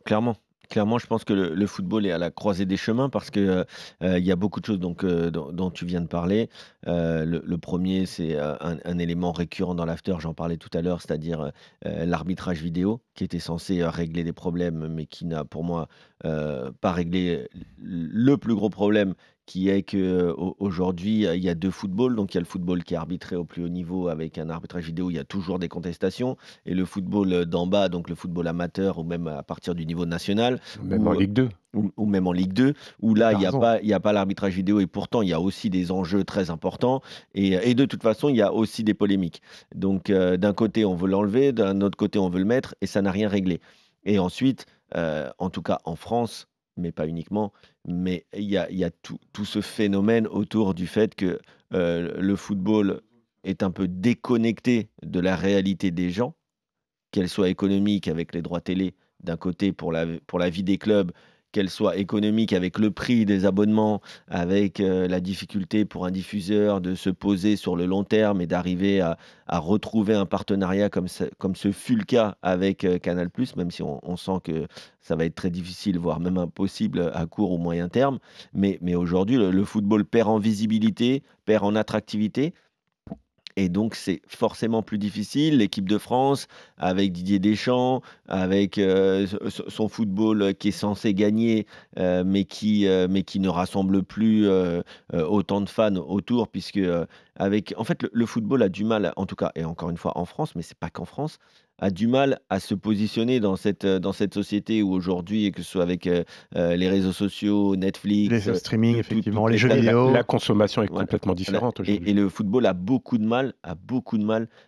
Clairement. Clairement, je pense que le football est à la croisée des chemins parce que, il y a beaucoup de choses donc, dont tu viens de parler. Le 1 c'est, un élément récurrent dans l'after, j'en parlais tout à l'heure, c'est-à-dire, l'arbitrage vidéo qui était censé, régler des problèmes, mais qui n'a pour moi, pas réglé le plus gros problème qui est qu'aujourd'hui, il y a 2 footballs. Donc il y a le football qui est arbitré au plus haut niveau avec un arbitrage vidéo, il y a toujours des contestations et le football, d'en bas, donc le football amateur ou même à partir du niveau national Même en ou, Ligue 2. ou même en Ligue 2 où là, Tu as raison. il y a pas l'arbitrage vidéo et pourtant il y a aussi des enjeux très importants et de toute façon, il y a aussi des polémiques. Donc d'un côté, on veut l'enlever, d'un autre côté, on veut le mettre et ça n'a rien réglé. Et ensuite, en tout cas en France, mais pas uniquement, mais il y a tout ce phénomène autour du fait que, le football est un peu déconnecté de la réalité des gens, qu'elle soit économique avec les droits télé d'un côté pour la vie des clubs, qu'elle soit économique avec le prix des abonnements, avec, la difficulté pour un diffuseur de se poser sur le long terme et d'arriver à retrouver un partenariat comme ce fut le cas avec, Canal+, même si on sent que ça va être très difficile, voire même impossible, à court ou moyen terme. Mais aujourd'hui, le football perd en visibilité, perd en attractivité et donc, c'est forcément plus difficile. L'équipe de France, avec Didier Deschamps, avec son football qui est censé gagner, mais qui ne rassemble plus autant de fans autour, puisque en fait, le football a du mal, en tout cas, et encore une fois en France, mais c'est pas qu'en France, a du mal à se positionner dans cette société où aujourd'hui, et que ce soit avec les réseaux sociaux, Netflix, Les streaming, effectivement, toutes les les jeux plateformes. vidéo. La consommation est Voilà. complètement différente Et aujourd'hui. le football a beaucoup de mal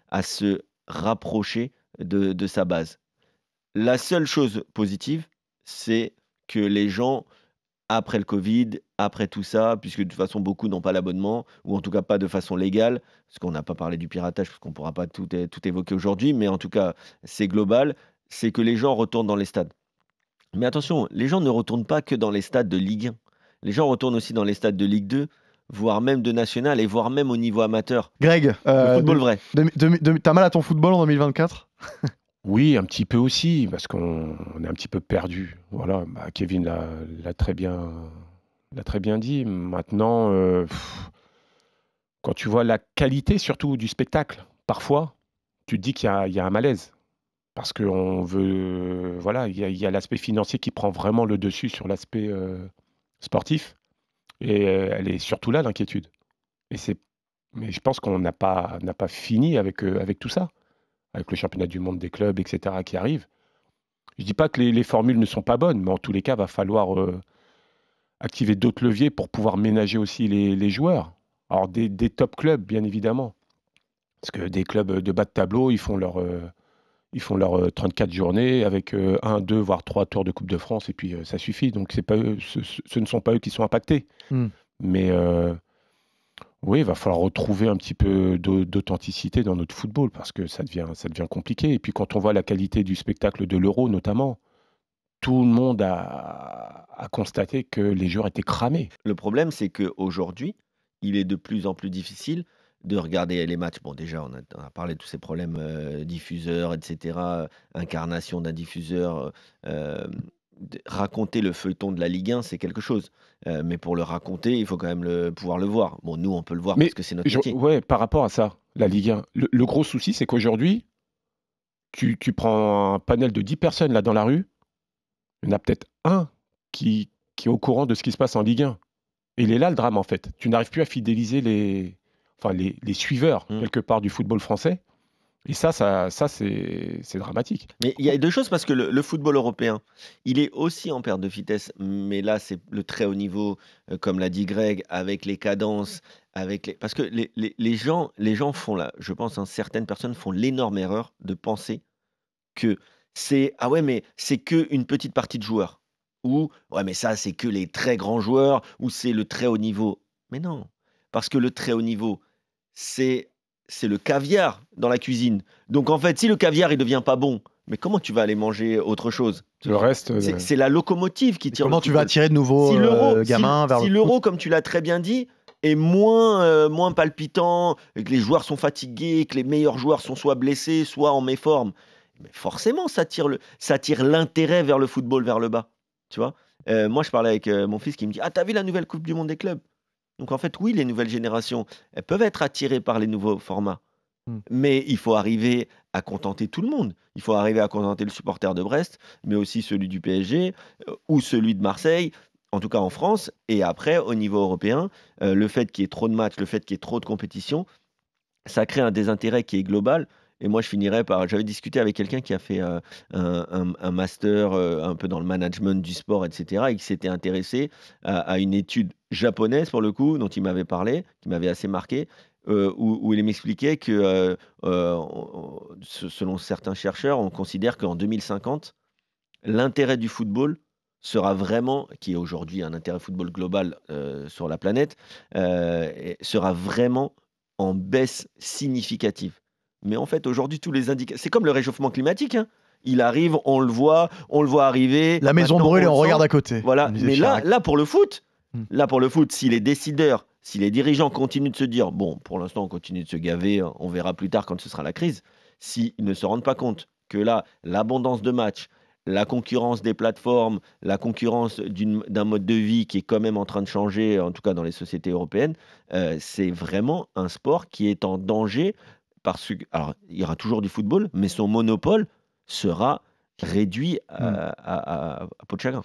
à se rapprocher de sa base. La seule chose positive, c'est que les gens, après le Covid, après tout ça, puisque de toute façon beaucoup n'ont pas l'abonnement, ou en tout cas pas de façon légale, parce qu'on n'a pas parlé du piratage, parce qu'on ne pourra pas tout évoquer aujourd'hui, mais en tout cas, c'est global, c'est que les gens retournent dans les stades. Mais attention, les gens ne retournent pas que dans les stades de Ligue 1. Les gens retournent aussi dans les stades de Ligue 2, voire même de national et voire même au niveau amateur. Greg, Le football vrai. t'as mal à ton football en 2024? Oui, un petit peu aussi, parce qu'on est un petit peu perdu. Voilà, Kevin l'a très bien dit. Maintenant, quand tu vois la qualité surtout du spectacle, parfois, tu te dis qu'il y a un malaise. Parce qu'on veut, voilà, il y a l'aspect financier qui prend vraiment le dessus sur l'aspect sportif. Et elle est surtout là, l'inquiétude. Et mais je pense qu'on n'a pas fini avec tout ça, avec le championnat du monde des clubs, etc., qui arrive. Je dis pas que les formules ne sont pas bonnes, mais en tous les cas, il va falloir activer d'autres leviers pour pouvoir ménager aussi les joueurs. Alors, des top clubs, bien évidemment. Parce que des clubs de bas de tableau, ils font leurs 34 journées avec 1, 2, voire 3 tours de Coupe de France, et puis ça suffit. Donc, c'est pas eux, ce ne sont pas eux qui sont impactés. Hmm. Mais oui, il va falloir retrouver un petit peu d'authenticité dans notre football parce que ça devient compliqué. Et puis quand on voit la qualité du spectacle de l'Euro notamment, tout le monde a constaté que les joueurs étaient cramés. Le problème, c'est qu'aujourd'hui, il est de plus en plus difficile de regarder les matchs. Bon, déjà, on a parlé de tous ces problèmes diffuseurs, etc., incarnation d'un diffuseur. Raconter le feuilleton de la Ligue 1, c'est quelque chose. Mais pour le raconter, il faut quand même pouvoir le voir. Bon, nous, on peut le voir parce Mais que c'est notre métier. ouais, par rapport à ça, la Ligue 1, le gros souci, c'est qu'aujourd'hui, tu prends un panel de 10 personnes là dans la rue, il y en a peut-être un qui est au courant de ce qui se passe en Ligue 1. Et il est là le drame en fait. Tu n'arrives plus à fidéliser les suiveurs quelque part du football français. Et ça c'est dramatique. Mais il y a 2 choses parce que le football européen, il est aussi en perte de vitesse, mais là, c'est le très haut niveau, comme l'a dit Greg, avec les cadences, parce que les gens font là, je pense, hein, certaines personnes font l'énorme erreur de penser que c'est: «Ah ouais, mais c'est qu'une petite partie de joueurs» ou «Ouais, mais ça, c'est que les très grands joueurs» ou «c'est le très haut niveau». Mais non, parce que le très haut niveau, c'est c'est le caviar dans la cuisine. Donc en fait, si le caviar, il devient pas bon, mais comment tu vas aller manger autre chose? Le reste, C'est la locomotive qui Et tire le comment tu vas football. attirer de nouveaux gamins vers Si le foot? l'Euro, comme tu l'as très bien dit, est moins palpitant, et que les joueurs sont fatigués, que les meilleurs joueurs sont soit blessés, soit en méforme, Mais forcément, ça tire l'intérêt vers le football, vers le bas. Tu vois. Moi, je parlais avec mon fils qui me dit: Ah, t'as vu la nouvelle Coupe du Monde des clubs? Donc, en fait, oui, les nouvelles générations, elles peuvent être attirées par les nouveaux formats. Mais il faut arriver à contenter tout le monde. Il faut arriver à contenter le supporter de Brest, mais aussi celui du PSG ou celui de Marseille, en tout cas en France. Et après, au niveau européen, le fait qu'il y ait trop de matchs, le fait qu'il y ait trop de compétition, ça crée un désintérêt qui est global. Et moi, je finirais par. J'avais discuté avec quelqu'un qui a fait un master un peu dans le management du sport, etc., et qui s'était intéressé à une étude japonaise, pour le coup, dont il m'avait parlé, qui m'avait assez marqué, où il m'expliquait que, selon certains chercheurs, on considère qu'en 2050, l'intérêt du football sera vraiment, qui est aujourd'hui un intérêt football global sur la planète, sera vraiment en baisse significative. Mais en fait, aujourd'hui, tous les indicateurs, c'est comme le réchauffement climatique, hein. Il arrive, on le voit arriver. La maison Maintenant, brûle et on on le sent. regarde à côté. Voilà. comme disait Mais Chirac. là, pour le foot, si les décideurs, si les dirigeants continuent de se dire, bon, pour l'instant, on continue de se gaver, on verra plus tard quand ce sera la crise, s'ils ne se rendent pas compte que là, l'abondance de matchs, la concurrence des plateformes, la concurrence d'un mode de vie qui est quand même en train de changer, en tout cas dans les sociétés européennes, c'est vraiment un sport qui est en danger parce que, alors, il y aura toujours du football, mais son monopole sera réduit à peau de chagrin.